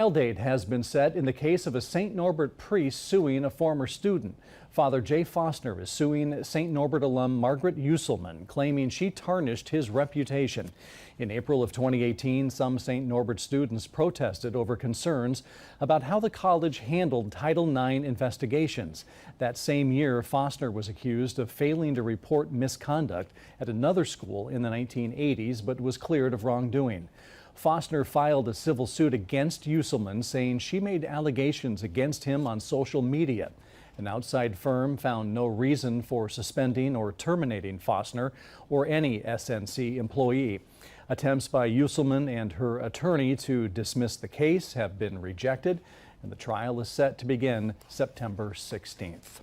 Trial date has been set in the case of a St. Norbert priest suing a former student. Father Jay Foster is suing St. Norbert alum Margaret Usselman, claiming she tarnished his reputation. In April of 2018, some St. Norbert students protested over concerns about how the college handled Title IX investigations. That same year, Foster was accused of failing to report misconduct at another school in the 1980s, but was cleared of wrongdoing. Foster filed a civil suit against Usselman, saying she made allegations against him on social media. An outside firm found no reason for suspending or terminating Foster or any SNC employee. Attempts by Usselman and her attorney to dismiss the case have been rejected, and the trial is set to begin September 16th.